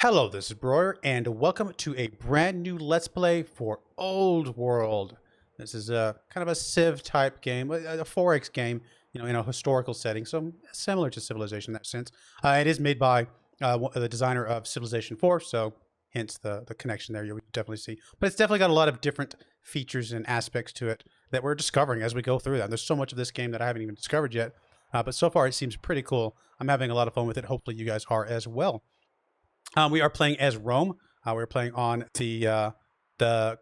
Hello, this is Broyar, and welcome to a brand new Let's Play for Old World. This is a kind of a Civ type game, a 4X game, in a historical setting, so similar to Civilization in that sense. It is made by the designer of Civilization 4, so hence the connection there you would definitely see. But it's definitely got a lot of different features and aspects to it that we're discovering as we go through that. There's so much of this game that I haven't even discovered yet, but so far it seems pretty cool. I'm having a lot of fun with it. Hopefully you guys are as well. We are playing as Rome. We're playing on the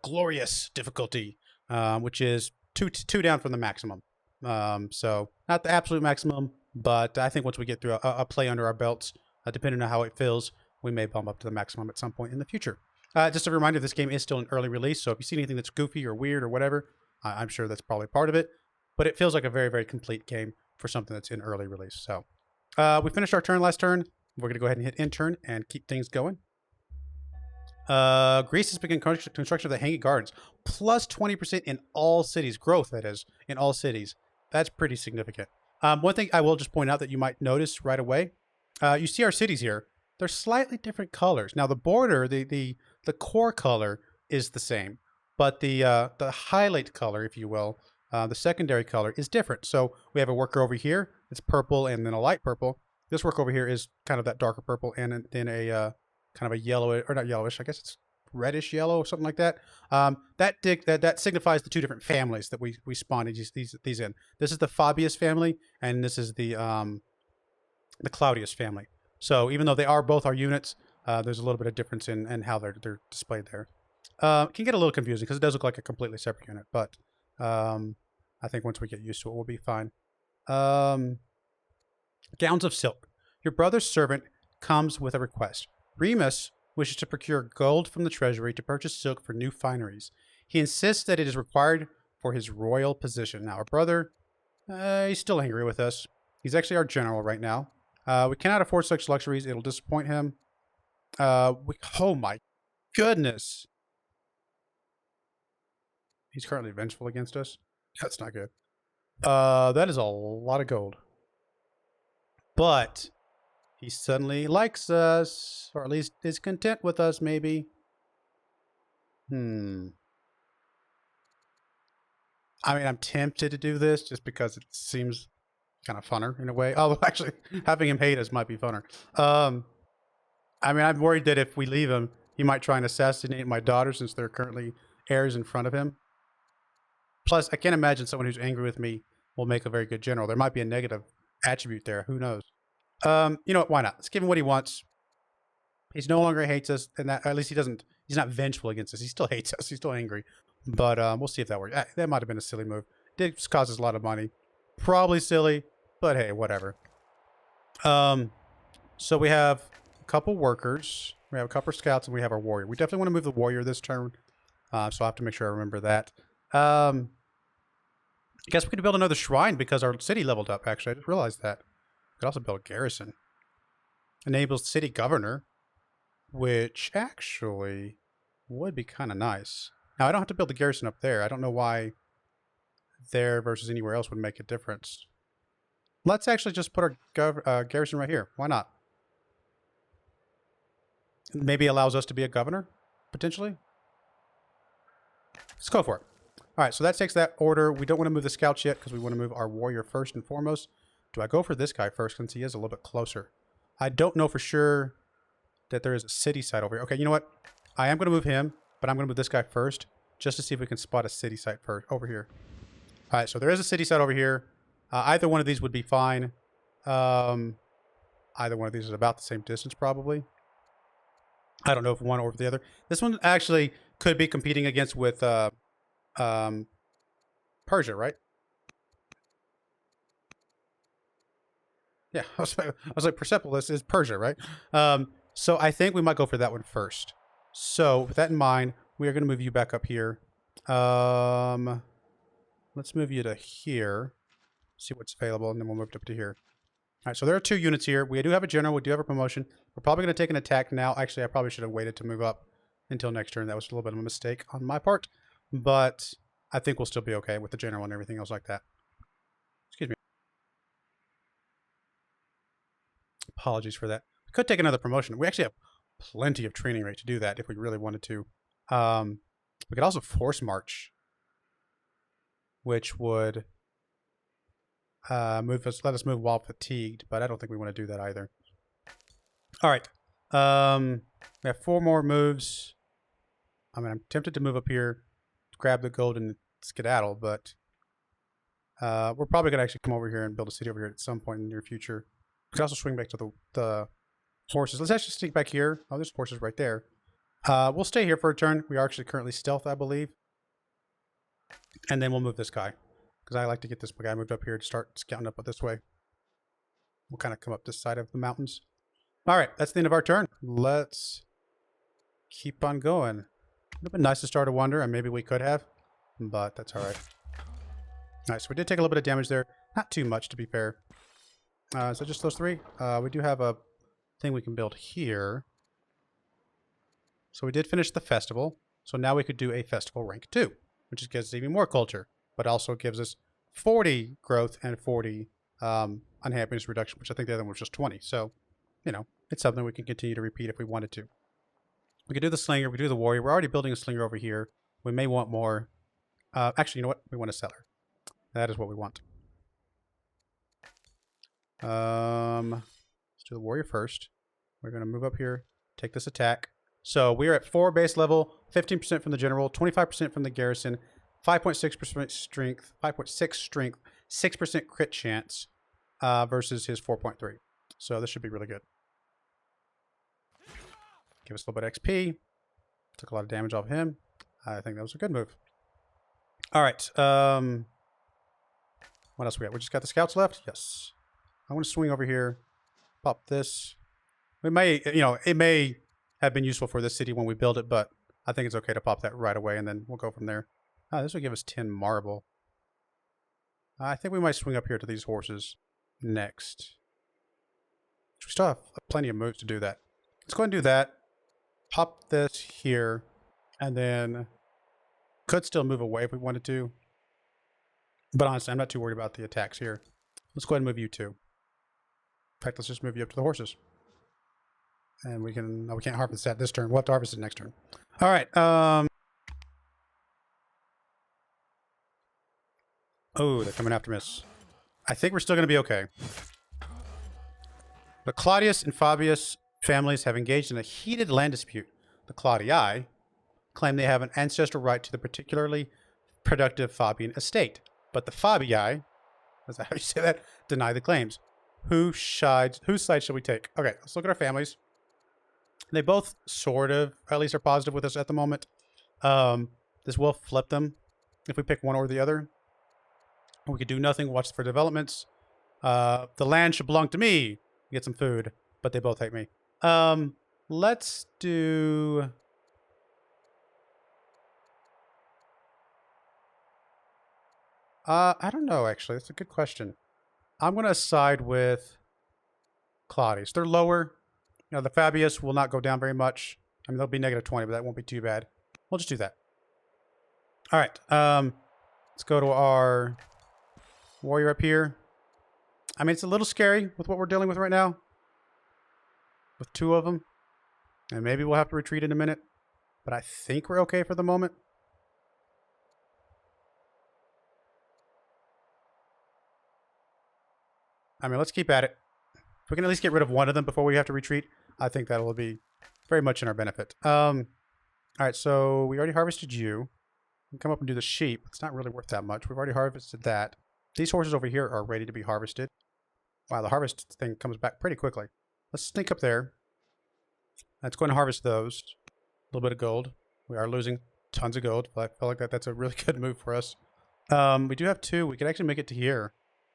glorious difficulty, which is two down from the maximum. So not the absolute maximum, but I think once we get through a play under our belts, depending on how it feels, we may bump up to the maximum at some point in the future. Just a reminder, this game is still an early release, so if you see anything that's goofy or weird or whatever, I'm sure that's probably part of it. But it feels like a very, very complete game for something that's in early release. So we finished our turn last turn. We're going to go ahead and hit intern and keep things going. Greece has begun construction of the Hanging Gardens. Plus 20% in all cities. Growth, that is, in all cities. That's pretty significant. One thing I will just point out that you might notice right away. You see our cities here. They're slightly different colors. Now, the border, the core color is the same. But the highlight color, if you will, the secondary color is different. So we have a worker over here. It's purple and then a light purple. This work over here is kind of that darker purple, and then a kind of a yellow, or not yellowish, I guess it's reddish yellow or something like that. That signifies the two different families that we spawned these in. This is the Fabius family, and this is the Claudius family. So even though they are both our units, there's a little bit of difference in how they're displayed there. It can get a little confusing because it does look like a completely separate unit, but I think once we get used to it, we'll be fine. Gowns of silk. Your brother's servant comes with a request. Remus wishes to procure gold from the treasury to purchase silk for new fineries. He insists that it is required for his royal position. Now, our brother, he's still angry with us. He's actually our general right now. We cannot afford such luxuries. It'll disappoint him. Oh my goodness. He's currently vengeful against us. That's not good. That is a lot of gold. But he suddenly likes us, or at least is content with us, maybe. I mean, I'm tempted to do this just because it seems kind of funner in a way. Although, actually, having him hate us might be funner. I mean, I'm worried that if we leave him, he might try and assassinate my daughter since they're currently heirs in front of him. Plus, I can't imagine someone who's angry with me will make a very good general. There might be a negative attribute there. Who knows? You know what? Why not? Let's give him what he wants. He's no longer hates us, and that at least he's not vengeful against us. He still hates us. He's still angry. But we'll see if that works. That might have been a silly move. It did cost us a lot of money. Probably silly, but hey, whatever. So we have a couple workers. We have a couple scouts, and we have our warrior. We definitely want to move the warrior this turn. So I'll have to make sure I remember that. I guess we could build another shrine because our city leveled up, actually. I just realized that. We could also build a garrison. Enables city governor, which actually would be kind of nice. Now, I don't have to build the garrison up there. I don't know why there versus anywhere else would make a difference. Let's actually just put our garrison right here. Why not? Maybe allows us to be a governor, potentially. Let's go for it. All right, so that takes that order. We don't want to move the scouts yet because we want to move our warrior first and foremost. Do I go for this guy first since he is a little bit closer? I don't know for sure that there is a city site over here. Okay, you know what? I am going to move him, but I'm going to move this guy first just to see if we can spot a city site first over here. All right, so there is a city site over here. Either one of these would be fine. Either one of these is about the same distance probably. I don't know if one or the other. This one actually could be competing against with Persia, right? Yeah, I was like Persepolis is Persia, right? So I think we might go for that one first. So with that in mind, we are going to move you back up here. Let's move you to here. See what's available, and then we'll move it up to here. All right, so there are two units here. We do have a general. We do have a promotion. We're probably going to take an attack now. Actually, I probably should have waited to move up until next turn. That was a little bit of a mistake on my part. But I think we'll still be okay with the general and everything else like that. Excuse me. Apologies for that. We could take another promotion. We actually have plenty of training rate to do that if we really wanted to. We could also force march, which would let us move while fatigued, but I don't think we want to do that either. All right. We have 4 more moves. I mean, I'm tempted to move up here, grab the gold and skedaddle, but we're probably going to actually come over here and build a city over here at some point in the near future. We can also swing back to the horses. Let's actually sneak back here. Oh, there's horses right there. We'll stay here for a turn. We are actually currently stealth, I believe. And then we'll move this guy, because I like to get this guy moved up here to start scouting up this way. We'll kind of come up this side of the mountains. All right, that's the end of our turn. Let's keep on going. It would have been nice to start a wonder, and maybe we could have, but that's all right. All right, so we did take a little bit of damage there. Not too much, to be fair. So just those 3. We do have a thing we can build here. So we did finish the festival. So now we could do a festival rank 2, which gives us even more culture, but also gives us 40 growth and 40 unhappiness reduction, which I think the other one was just 20. So, you know, it's something we can continue to repeat if we wanted to. We could do the slinger, we could do the warrior. We're already building a slinger over here. We may want more. Actually, you know what? We want a seller. That is what we want. Let's do the warrior first. We're going to move up here, take this attack. So we are at 4 base level, 15% from the general, 25% from the garrison, 5.6% strength, 5.6 strength, 6% crit chance versus his 4.3. So this should be really good. Give us a little bit of XP. Took a lot of damage off him. I think that was a good move. All right. What else we got? We just got the scouts left? Yes. I want to swing over here. Pop this. We may, you know, it may have been useful for this city when we build it, but I think it's okay to pop that right away, and then we'll go from there. This will give us 10 marble. I think we might swing up here to these horses next. We still have plenty of moves to do that. Let's go ahead and do that. Pop this here, and then could still move away if we wanted to. But honestly, I'm not too worried about the attacks here. Let's go ahead and move you 2. In fact, let's just move you up to the horses. And we can, no, we can't harvest that this turn. We'll have to harvest it next turn. All right. Oh, they're coming after us. I think we're still going to be okay. The Claudius and Fabius families have engaged in a heated land dispute. The Claudii claim they have an ancestral right to the particularly productive Fabian estate. But the Fabii, is that how you say that? Deny the claims. Whose side shall we take? Okay, let's look at our families. They both sort of, at least are positive with us at the moment. This will flip them if we pick one or the other. We could do nothing, watch for developments. The land should belong to me. Get some food, but they both hate me. Let's do... I don't know, actually. That's a good question. I'm going to side with Claudius. They're lower. You know, the Fabius will not go down very much. I mean, they'll be negative 20, but that won't be too bad. We'll just do that. All right. Let's go to our warrior up here. I mean, it's a little scary with what we're dealing with right now. With 2 of them. And maybe we'll have to retreat in a minute. But I think we're okay for the moment. I mean, let's keep at it. If we can at least get rid of one of them before we have to retreat, I think that will be very much in our benefit. All right, so we already harvested you. We can come up and do the sheep. It's not really worth that much. We've already harvested that. These horses over here are ready to be harvested. Wow, the harvest thing comes back pretty quickly. Let's sneak up there. Let's go and harvest those. A little bit of gold. We are losing tons of gold, but I feel like that's a really good move for us. We do have 2. We could actually make it to here.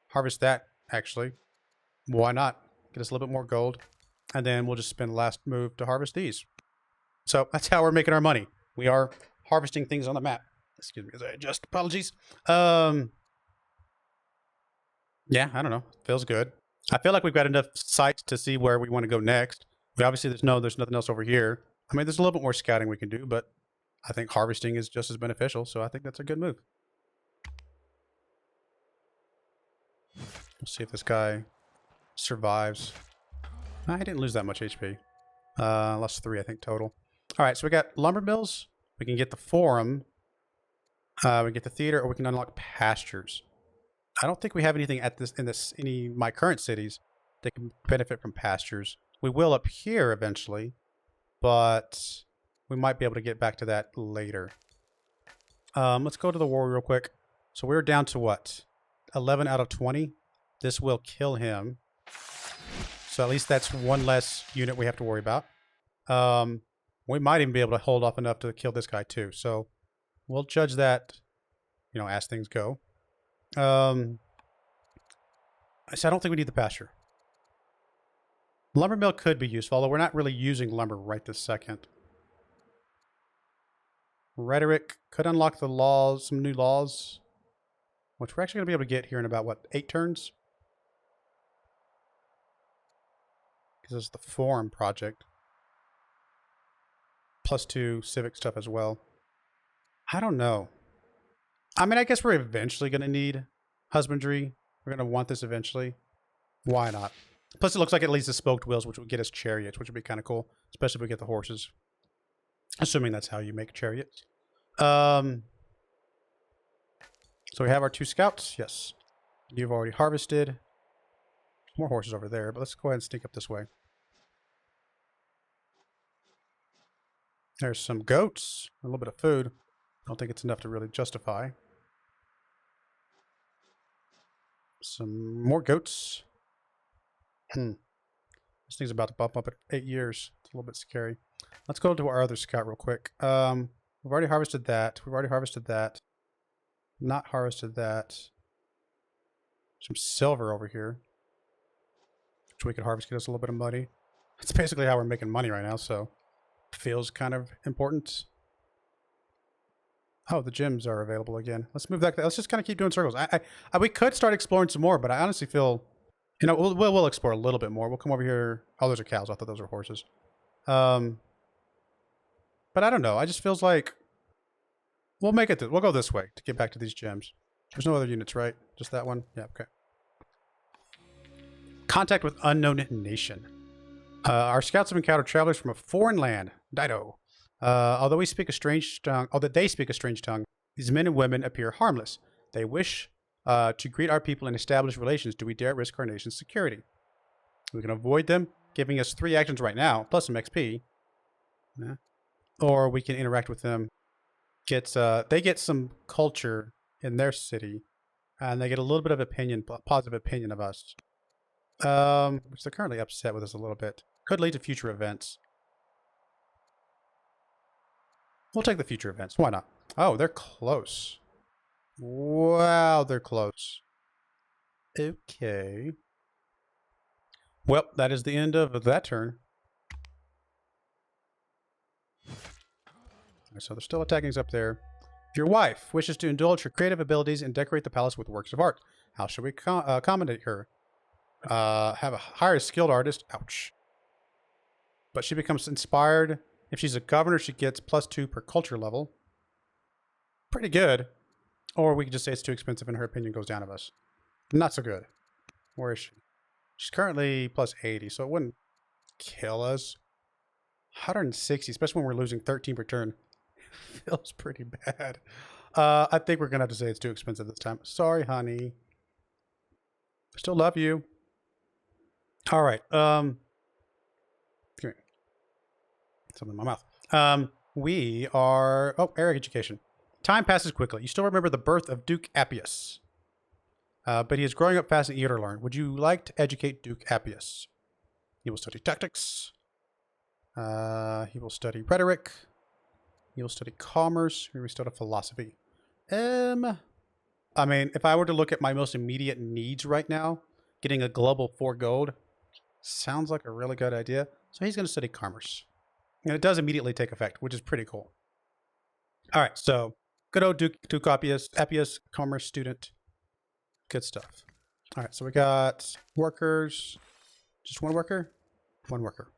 Harvest that, actually. Why not? Get us a little bit more gold. And then we'll just spend the last move to harvest these. So that's how we're making our money. We are harvesting things on the map. Excuse me as I adjust. Apologies. Yeah, I don't know. Feels good. I feel like we've got enough sites to see where we want to go next. But obviously there's nothing else over here. I mean, there's a little bit more scouting we can do, but I think harvesting is just as beneficial. So I think that's a good move. We'll see if this guy survives. I didn't lose that much HP. Lost 3, I think, total. All right, so we got lumber mills. We can get the forum. We can get the theater, or we can unlock pastures. I don't think we have anything at this in any of my current cities that can benefit from pastures. We will up here eventually, but we might be able to get back to that later. Let's go to the war real quick. So we're down to what? 11 out of 20. This will kill him. So at least that's one less unit we have to worry about. We might even be able to hold off enough to kill this guy too. So we'll judge that, you know, as things go. So I don't think we need the pasture. Lumber mill could be useful, although we're not really using lumber right this second. Rhetoric could unlock the laws, some new laws, which we're actually going to be able to get here in about, what, 8 turns? Because this is the forum project. +2 civic stuff as well. I don't know. I mean, I guess we're eventually going to need husbandry. We're going to want this eventually. Why not? Plus, it looks like it leads to spoked wheels, which would get us chariots, which would be kind of cool, especially if we get the horses. Assuming that's how you make chariots. So we have our 2 scouts. Yes. You've already harvested. More horses over there, but let's go ahead and sneak up this way. There's some goats, a little bit of food. I don't think it's enough to really justify. Some more goats. This thing's about to bump up at 8 years. It's a little bit scary. Let's go to our other scout real quick. We've already harvested that. We've already harvested that. Not harvested that. Some silver over here, which we could harvest, get us a little bit of money. It's basically how we're making money right now, so feels kind of important. Oh, the gyms are available again. Let's move that. Let's just kind of keep doing circles. We could start exploring some more, but I honestly feel, you know, we'll explore a little bit more. We'll come over here. Oh, those are cows. I thought those were horses. But I don't know. I just feels like we'll make it. We'll go this way to get back to these gyms. There's no other units, right? Just that one? Yeah, okay. Contact with unknown nation. Our scouts have encountered travelers from a foreign land, Dido. Although they speak a strange tongue, these men and women appear harmless. They wish to greet our people and establish relations. Do we dare risk our nation's security? We can avoid them, giving us 3 actions right now, plus some XP. Yeah. Or we can interact with them. They get some culture in their city, and they get a little bit of opinion, positive opinion of us. Which they're currently upset with us a little bit. Could lead to future events. We'll take the future events. Why not? Oh, they're close. Wow, they're close. Okay. Well, that is the end of that turn. So they're still attacking us up there. If your wife wishes to indulge her creative abilities and decorate the palace with works of art, how should we accommodate her? Hire a skilled artist. Ouch. But she becomes inspired. If she's a governor, she gets +2 per culture level. Pretty good. Or we could just say it's too expensive and her opinion goes down of us. Not so good. Where is she? She's currently +80, so it wouldn't kill us. 160, especially when we're losing 13 per turn. Feels pretty bad. I think we're going to have to say it's too expensive this time. Sorry, honey. Still love you. All right. Come here. Something in my mouth. We are... Oh, Eric Education. Time passes quickly. You still remember the birth of Duke Appius. But he is growing up fast and eager to learn. Would you like to educate Duke Appius? He will study tactics. He will study rhetoric. He will study commerce. He will study philosophy. I mean, if I were to look at my most immediate needs right now, getting a global 4 gold sounds like a really good idea. So he's going to study commerce. And it does immediately take effect, which is pretty cool. All right, so good old Duke Appius, commerce student. Good stuff. All right, so we got workers. Just one worker? One worker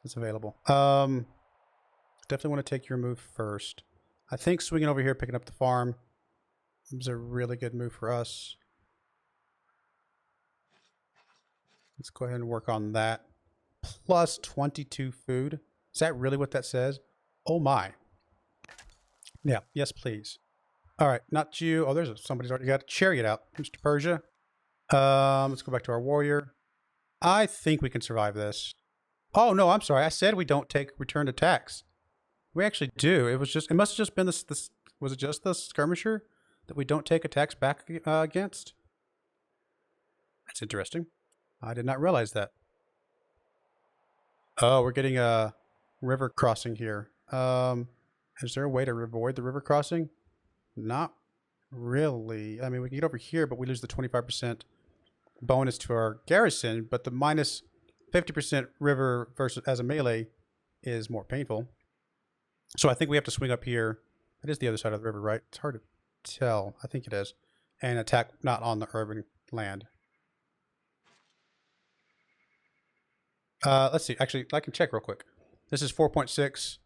is available. Definitely want to take your move first. I think swinging over here, picking up the farm is a really good move for us. Let's go ahead and work on that. Plus 22 food. Is that really what that says? Oh my. Yeah, yes, please. All right, not you. Oh, somebody's already got a chariot out, Mr. Persia. Let's go back to our warrior. I think we can survive this. Oh no, I'm sorry. I said we don't take returned attacks. We actually do. It must have just been this. Was it just the skirmisher that we don't take attacks back against? That's interesting. I did not realize that. Oh, we're getting a river crossing here. Is there a way to avoid the river crossing? Not really. I mean, we can get over here, but we lose the 25% bonus to our garrison, but the minus 50% river versus as a melee is more painful. So I think we have to swing up here. It is the other side of the river, right? It's hard to tell. I think it is. And attack not on the urban land. Let's see. Actually, I can check real quick. This is 4.6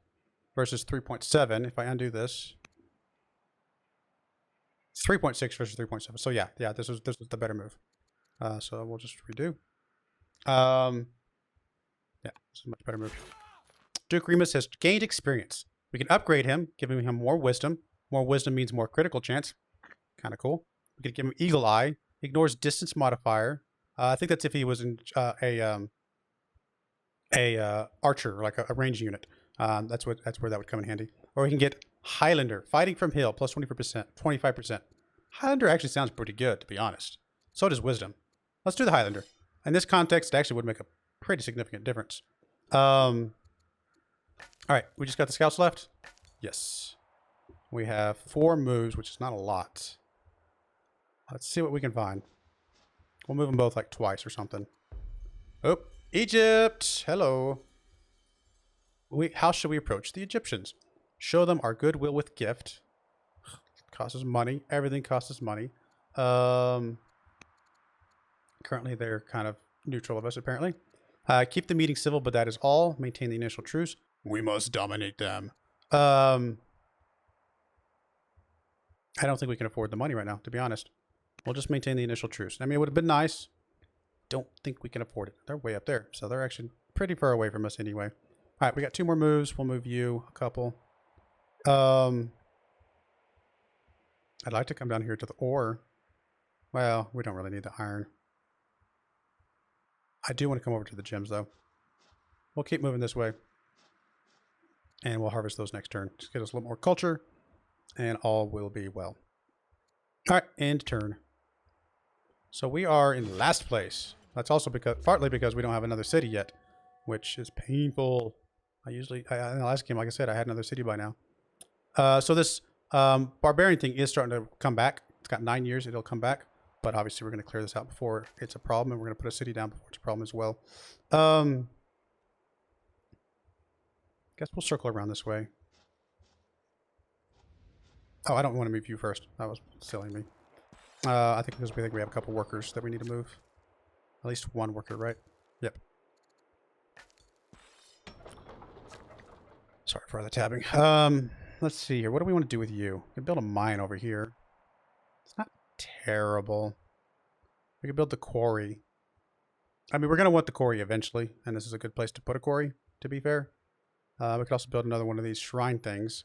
versus 3.7. If I undo this, 3.6 versus 3.7. So yeah, this was the better move. So we'll just redo. Yeah, this is a much better move. Duke Remus has gained experience. We can upgrade him, giving him more wisdom. More wisdom means more critical chance. Kind of cool. We could give him Eagle Eye. Ignores distance modifier. I think that's if he was in a archer, like a range unit. That's where that would come in handy. Or we can get Highlander, fighting from hill, plus 25%. Highlander actually sounds pretty good, to be honest. So does wisdom. Let's do the Highlander. In this context, it actually would make a pretty significant difference. All right, we just got the scouts left. Yes, we have 4 moves, which is not a lot. Let's see what we can find. We'll move them both like twice or something. Oh, Egypt! Hello. How should we approach the Egyptians? Show them our goodwill with gift. Costs us money. Everything costs us money. Currently, they're kind of neutral of us, apparently. Keep the meeting civil, but that is all. Maintain the initial truce. We must dominate them. I don't think we can afford the money right now, to be honest. We'll just maintain the initial truce. I mean, it would have been nice. Don't think we can afford it. They're way up there, so they're actually pretty far away from us anyway. All right, we got 2 more moves. We'll move you a couple. I'd like to come down here to the ore. Well, we don't really need the iron. I do want to come over to the gems, though. We'll keep moving this way. And we'll harvest those next turn. Just get us a little more culture, and all will be well. All right, end turn. So we are in last place. That's also partly because we don't have another city yet, which is painful. In the last game, like I said, I had another city by now. So this barbarian thing is starting to come back. It's got 9 years. It'll come back. But obviously, we're going to clear this out before it's a problem, and we're going to put a city down before it's a problem as well. Guess we'll circle around this way. Oh, I don't want to move you first. That was silly me. I think because we have a couple workers that we need to move. At least one worker, right? Yep. Sorry for the tabbing. Let's see here. What do we want to do with you? We can build a mine over here. It's not terrible. We can build the quarry. I mean, we're going to want the quarry eventually, and this is a good place to put a quarry, to be fair. We could also build another one of these shrine things.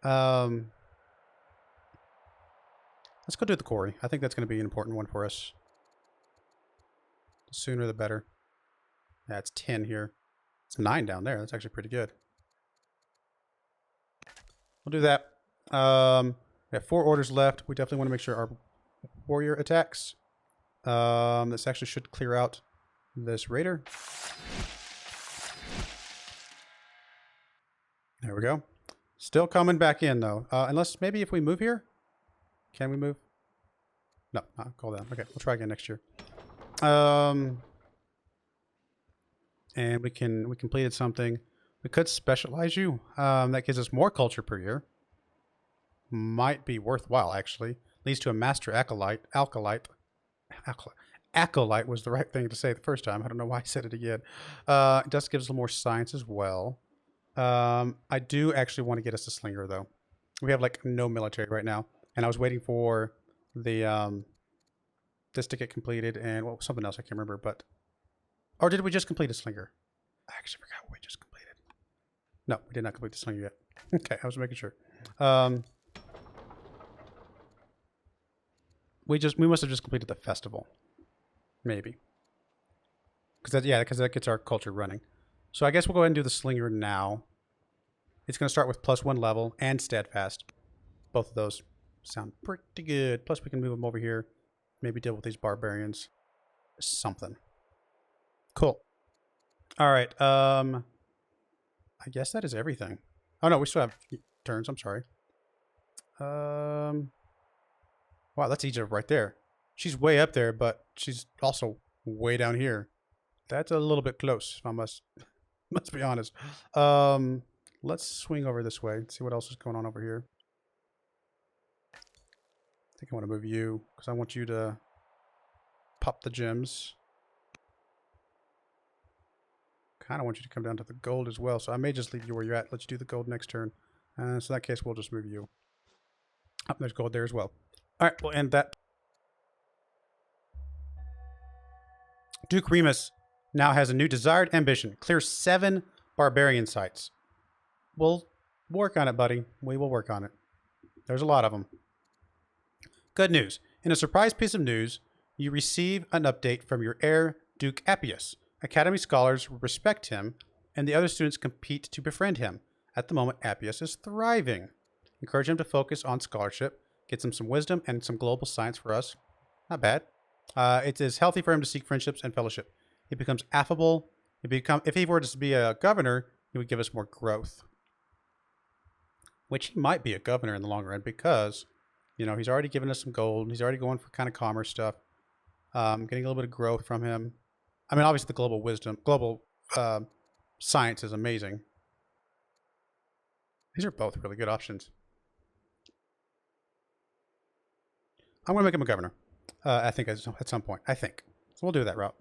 Let's go do the quarry. I think that's going to be an important one for us. The sooner the better. Yeah, it's 10 here. It's 9 down there. That's actually pretty good. We'll do that. We have 4 orders left. We definitely want to make sure our warrior attacks. This actually should clear out this raider. There we go. Still coming back in, though. Unless maybe if we move here. Can we move? No, call down. Okay, we'll try again next year. And we completed something. We could specialize you. That gives us more culture per year. Might be worthwhile, actually. Leads to a master acolyte. Acolyte was the right thing to say the first time. I don't know why I said it again. It does give us a little more science as well. I do actually want to get us a slinger, though. We have like no military right now. And I was waiting for the this to get completed and something else I can't remember, but or did we just complete a slinger? I actually forgot what we just completed. No, we did not complete the slinger yet. Okay, I was making sure. We must have just completed the festival. Maybe. Because that gets our culture running. So I guess we'll go ahead and do the slinger now. It's going to start with +1 level and steadfast. Both of those sound pretty good. Plus we can move them over here. Maybe deal with these barbarians. Something. Cool. All right. I guess that is everything. Oh no, we still have turns. I'm sorry. Wow, that's Egypt right there. She's way up there, but she's also way down here. That's a little bit close, if I must be honest. Let's swing over this way and see what else is going on over here. I think I want to move you because I want you to pop the gems. Kind of want you to come down to the gold as well, so I may just leave you where you're at. Let's do the gold next turn. So in that case, we'll just move you. Oh, there's gold there as well. All right, we'll end that. Duke Remus now has a new desired ambition. Clear 7 barbarian sites. We'll work on it, buddy. We will work on it. There's a lot of them. Good news. In a surprise piece of news, you receive an update from your heir, Duke Appius. Academy scholars respect him, and the other students compete to befriend him. At the moment, Appius is thriving. Encourage him to focus on scholarship. Gets him some wisdom and some global science for us. Not bad. It is healthy for him to seek friendships and fellowship. He becomes affable. If he were to be a governor, he would give us more growth. Which he might be a governor in the long run because, you know, he's already given us some gold. He's already going for kind of commerce stuff. Getting a little bit of growth from him. I mean, obviously the global science is amazing. These are both really good options. I'm going to make him a governor. I think at some point. I think. So we'll do that route.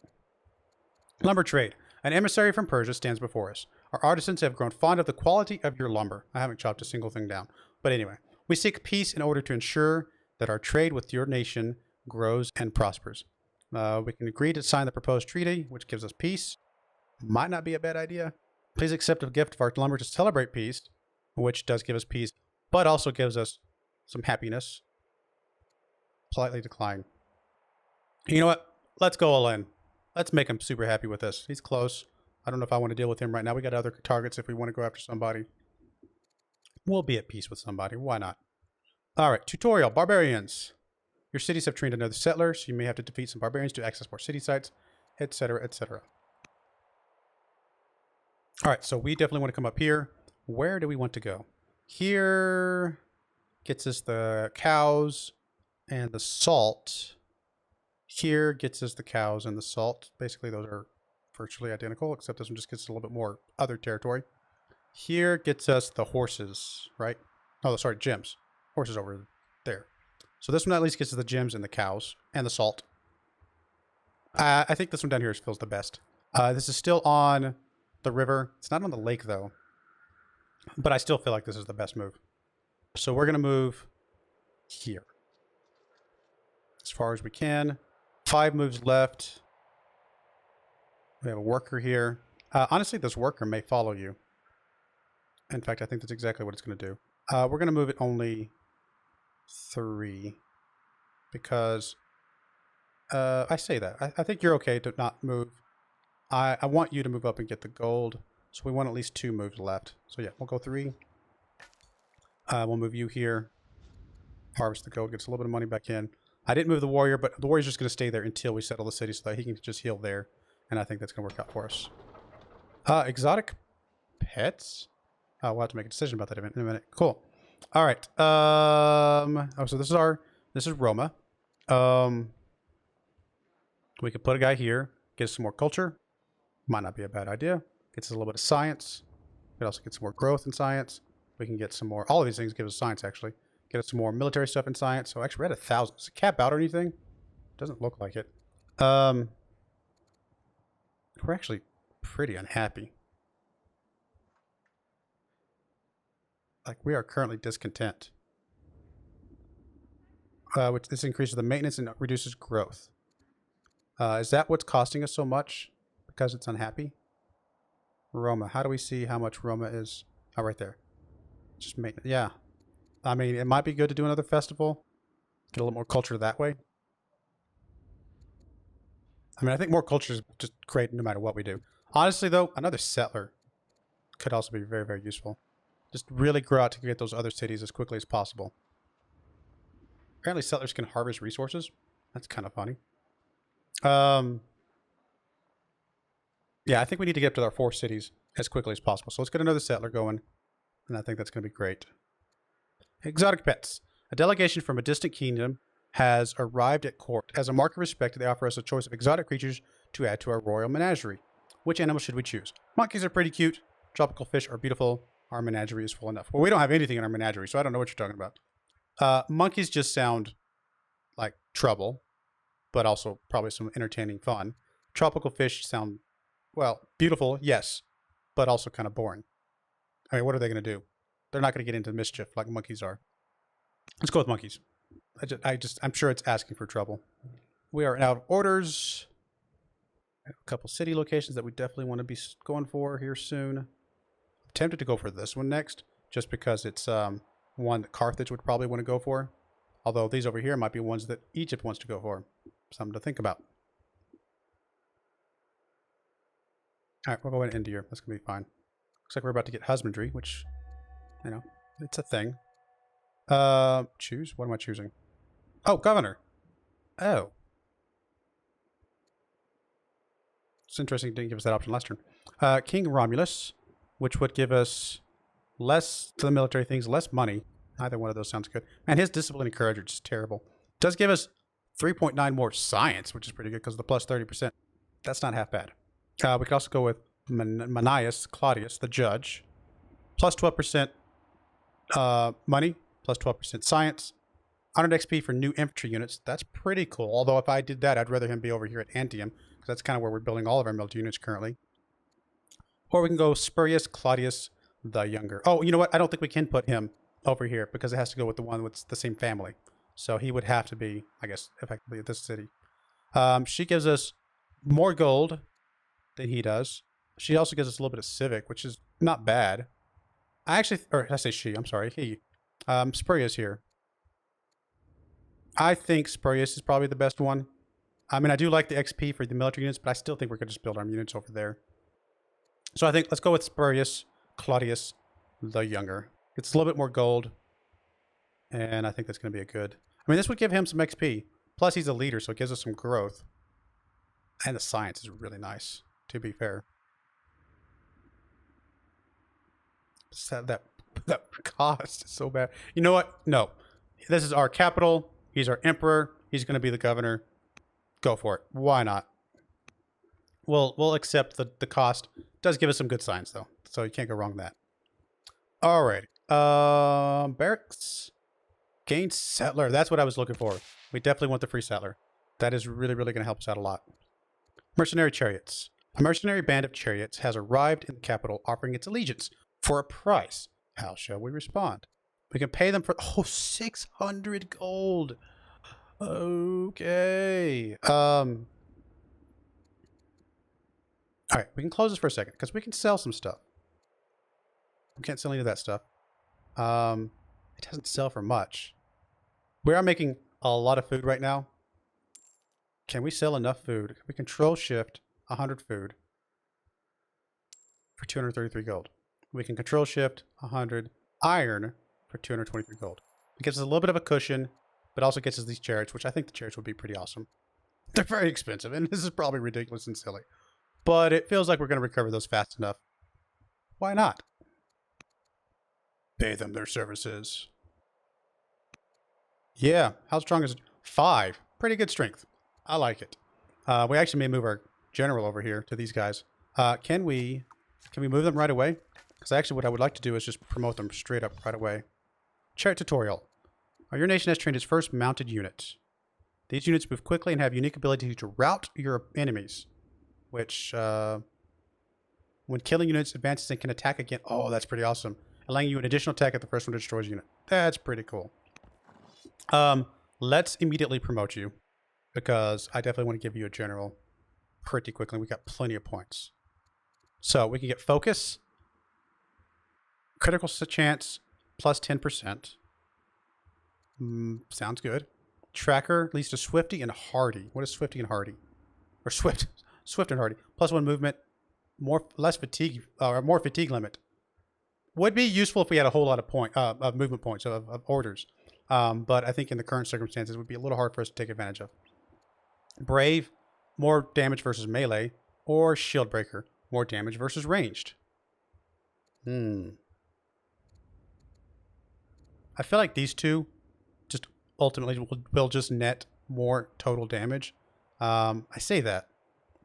Lumber trade. An emissary from Persia stands before us. Our artisans have grown fond of the quality of your lumber. I haven't chopped a single thing down. But anyway, we seek peace in order to ensure that our trade with your nation grows and prospers. We can agree to sign the proposed treaty, which gives us peace. Might not be a bad idea. Please accept a gift of our lumber to celebrate peace, which does give us peace, but also gives us some happiness. Politely decline. You know what? Let's go all in. Let's make him super happy with this. He's close. I don't know if I want to deal with him right now. We got other targets if we want to go after somebody. We'll be at peace with somebody. Why not? All right. Tutorial. Barbarians. Your cities have trained another settler, so you may have to defeat some barbarians to access more city sites, etc., etc. All right. So we definitely want to come up here. Where do we want to go? Here gets us the cows and the salt. Here gets us the cows and the salt. Basically, those are virtually identical, except this one just gets a little bit more other territory. Here gets us the horses, right? Oh, sorry, gems. Horses over there. So this one at least gets us the gems and the cows and the salt. I think this one down here feels the best. This is still on the river. It's not on the lake, though. But I still feel like this is the best move. So we're going to move here as far as we can. 5 moves left. We have a worker here. Honestly, this worker may follow you. In fact, I think that's exactly what it's going to do. We're going to move it only 3 because I say that. I think you're okay to not move. I want you to move up and get the gold. So we want at least 2 moves left. So yeah, we'll go 3. We'll move you here. Harvest the gold, gets a little bit of money back in. I didn't move the warrior, but the warrior's just going to stay there until we settle the city so that he can just heal there. And I think that's going to work out for us. Exotic pets? We'll have to make a decision about that in a minute. Cool. All right. Oh, so this is Roma. We could put a guy here, get us some more culture. Might not be a bad idea. Gets us a little bit of science. We could also get some more growth in science. We can get some more, all of these things give us science actually. Get us some more military stuff in science. So actually we're at 1,000. Does it cap out or anything? Doesn't look like it. We're actually pretty unhappy. Like we are currently discontent. Which this increases the maintenance and reduces growth. Is that what's costing us so much? Because it's unhappy? Roma. How do we see how much Roma is Oh, right there. Just make, yeah. I mean, it might be good to do another festival. Get a little more culture that way. I mean, I think more culture is just great no matter what we do. Honestly, though, another settler could also be very, very useful. Just really grow out to get those other cities as quickly as possible. Apparently, settlers can harvest resources. That's kind of funny. Yeah, I think we need to get up to our 4 cities as quickly as possible. So let's get another settler going, and I think that's going to be great. Exotic pets. A delegation from a distant kingdom has arrived at court. As a mark of respect, they offer us a choice of exotic creatures to add to our royal menagerie. Which animal should we choose? Monkeys are pretty cute. Tropical fish are beautiful. Our menagerie is full enough. Well, we don't have anything in our menagerie, so I don't know what you're talking about. Monkeys just sound like trouble, but also probably some entertaining fun. Tropical fish sound, well, beautiful, yes, but also kind of boring. I mean, what are they going to do? They're not going to get into mischief like monkeys are. Let's go with monkeys. I'm sure it's asking for trouble. We are out of orders. A couple city locations that we definitely want to be going for here soon. I'm tempted to go for this one next, just because it's one that Carthage would probably want to go for. Although these over here might be ones that Egypt wants to go for. Something to think about. All right, we'll go ahead and end here. That's going to be fine. Looks like we're about to get husbandry, which, you know, it's a thing. Choose? What am I choosing? Oh, governor. Oh. It's interesting it didn't give us that option last turn. King Romulus, which would give us less to the military things, less money. Either one of those sounds good. And his discipline and courage are just terrible. Does give us 3.9 more science, which is pretty good because of the plus 30%. That's not half bad. We could also go with Manius Claudius, the judge. Plus 12% money, plus 12% science. 100 XP for new infantry units. That's pretty cool. Although if I did that, I'd rather him be over here at Antium, because that's kind of where we're building all of our military units currently. Or we can go Spurius Claudius the Younger. Oh, you know what? I don't think we can put him over here because it has to go with the one with the same family. So he would have to be, I guess, effectively at this city. She gives us more gold than he does. She also gives us a little bit of civic, which is not bad. I say she, I'm sorry, he. Spurius here. I think Spurius is probably the best one. I mean, I do like the XP for the military units, but I still think we could just build our units over there. So I think let's go with Spurius Claudius the Younger. It's a little bit more gold. And I think that's going to be a good... I mean, this would give him some XP. Plus, he's a leader, so it gives us some growth. And the science is really nice, to be fair. That cost is so bad. You know what? No. This is our capital. He's our emperor. He's going to be the governor. Go for it. Why not? We'll accept the cost. It does give us some good science, though. So you can't go wrong with that. All right. Barracks. Gain settler. That's what I was looking for. We definitely want the free settler. That is really, really going to help us out a lot. Mercenary Chariots. A mercenary band of chariots has arrived in the capital offering its allegiance for a price. How shall we respond? We can pay them for 600 gold. Okay. All right, we can close this for a second because we can sell some stuff. We can't sell any of that stuff. It doesn't sell for much. We are making a lot of food right now. Can we sell enough food? We control shift 100 food for 233 gold. We can control shift 100 iron for 223 gold. It gives us a little bit of a cushion, but also gets us these chariots, which I think the chariots would be pretty awesome. They're very expensive, and this is probably ridiculous and silly. But it feels like we're going to recover those fast enough. Why not? Pay them their services. Yeah, how strong is it? 5. Pretty good strength. I like it. We actually may move our general over here to these guys. Can we move them right away? Because actually what I would like to do is just promote them straight up right away. Chariot tutorial. Your nation has trained its first mounted unit. These units move quickly and have unique ability to rout your enemies. Which, when killing units, advances and can attack again. Oh, that's pretty awesome. Allowing you an additional attack if the first one destroys a unit. That's pretty cool. Let's immediately promote you. Because I definitely want to give you a general pretty quickly. We got plenty of points. So we can get focus. Critical chance plus 10%. Sounds good. Tracker leads to Swifty and Hardy. What is Swifty and Hardy? Or Swift. Swift and Hardy. Plus 1 movement. Less fatigue, or more fatigue limit. Would be useful if we had a whole lot of movement points, of orders. But I think in the current circumstances, it would be a little hard for us to take advantage of. Brave, more damage versus melee. Or Shield Breaker, more damage versus ranged. I feel like these two just ultimately will just net more total damage. I say that.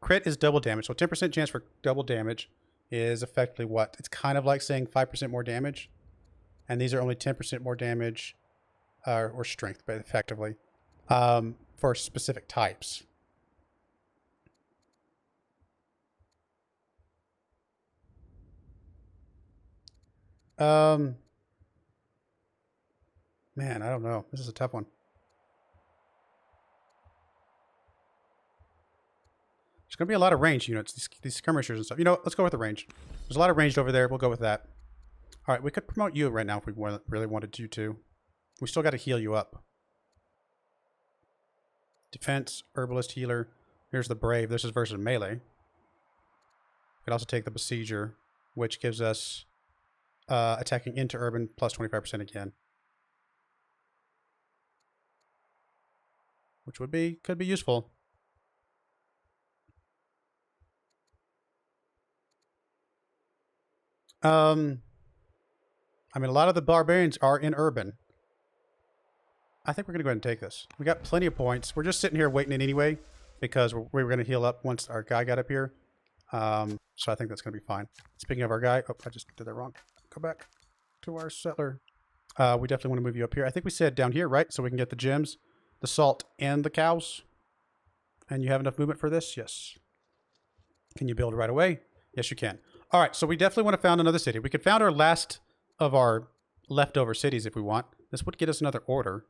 Crit is double damage, so 10% chance for double damage is effectively what? It's kind of like saying 5% more damage. And these are only 10% more damage, or strength, but effectively, for specific types. Man, I don't know. This is a tough one. There's going to be a lot of range units, these skirmishers and stuff. You know what? Let's go with the range. There's a lot of ranged over there. We'll go with that. All right, we could promote you right now if we really wanted you to. We still got to heal you up. Defense, Herbalist, Healer. Here's the Brave. This is versus melee. We could also take the Besieger, which gives us attacking into urban plus 25% again. Which could be useful. I mean, a lot of the barbarians are in urban. I think we're going to go ahead and take this. We got plenty of points. We're just sitting here waiting in anyway because we were going to heal up once our guy got up here. So I think that's going to be fine. Speaking of our guy, oh, I just did that wrong. Go back to our settler. We definitely want to move you up here. I think we said down here, right? So we can get the gems, the salt, and the cows. And you have enough movement for this? Yes. Can you build right away? Yes, you can. All right, so we definitely want to found another city. We could found our last of our leftover cities if we want. This would get us another order.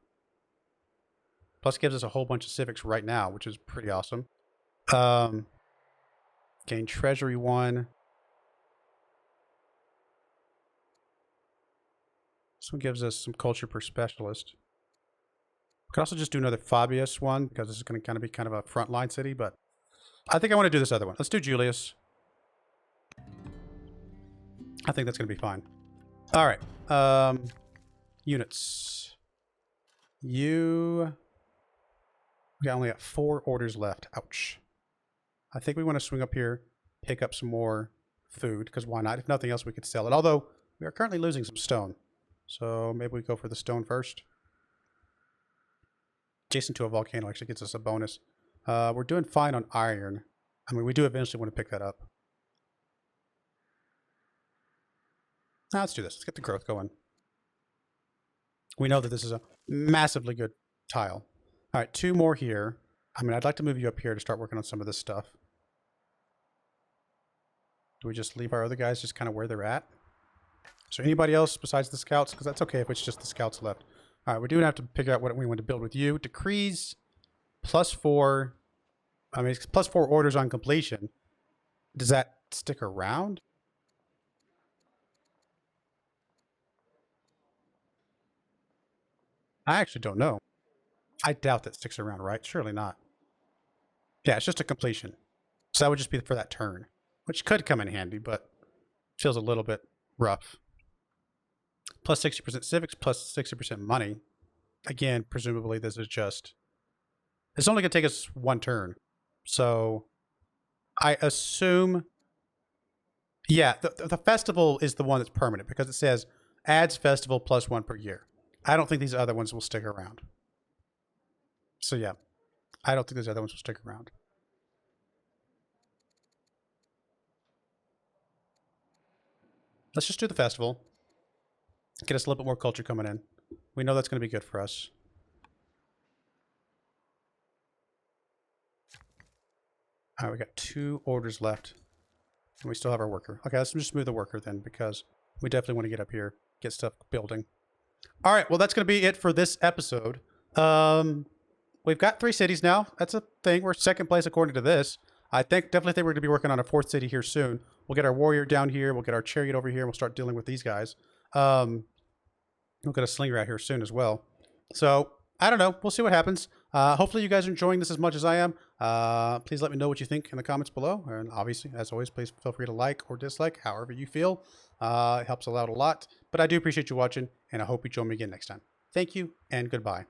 Plus gives us a whole bunch of civics right now, which is pretty awesome. Gain treasury 1. This one gives us some culture per specialist. We could also just do another Fabius one because this is going to be kind of a frontline city, but I think I want to do this other one. Let's do Julius. I think that's going to be fine. All right. Units. We only got 4 orders left. Ouch. I think we want to swing up here, pick up some more food, because why not? If nothing else, we could sell it. Although, we are currently losing some stone. So maybe we go for the stone first. Adjacent to a volcano actually gets us a bonus. We're doing fine on iron. I mean, we do eventually want to pick that up. Now let's do this. Let's get the growth going. We know that this is a massively good tile. All right, 2 more here. I mean, I'd like to move you up here to start working on some of this stuff. Do we just leave our other guys just kind of where they're at? Is there anybody else besides the scouts? Because that's okay if it's just the scouts left. All right, we do have to figure out what we want to build with you. Decrees +4. I mean, it's +4 orders on completion. Does that stick around? I actually don't know. I doubt that sticks around, right? Surely not. Yeah, it's just a completion. So that would just be for that turn, which could come in handy, but feels a little bit rough. Plus 60% civics, plus 60% money. Again, presumably this is just... It's only going to take us 1 turn. So I assume... Yeah, the festival is the one that's permanent because it says adds festival +1 per year. I don't think these other ones will stick around. So yeah, I don't think these other ones will stick around. Let's just do the festival. Get us a little bit more culture coming in. We know that's going to be good for us. All right, we got 2 orders left. And we still have our worker. Okay, let's just move the worker then because we definitely want to get up here, get stuff building. All right, well, that's going to be it for this episode. We've got 3 cities now. That's a thing. We're 2nd place according to this. I definitely think we're going to be working on a 4th city here soon. We'll get our warrior down here. We'll get our chariot over here. And we'll start dealing with these guys. We'll get a slinger out here soon as well. So I don't know. We'll see what happens. Hopefully you guys are enjoying this as much as I am. Please let me know what you think in the comments below. And obviously, as always, please feel free to like or dislike, however you feel. It helps out a lot. But I do appreciate you watching, and I hope you join me again next time. Thank you, and goodbye.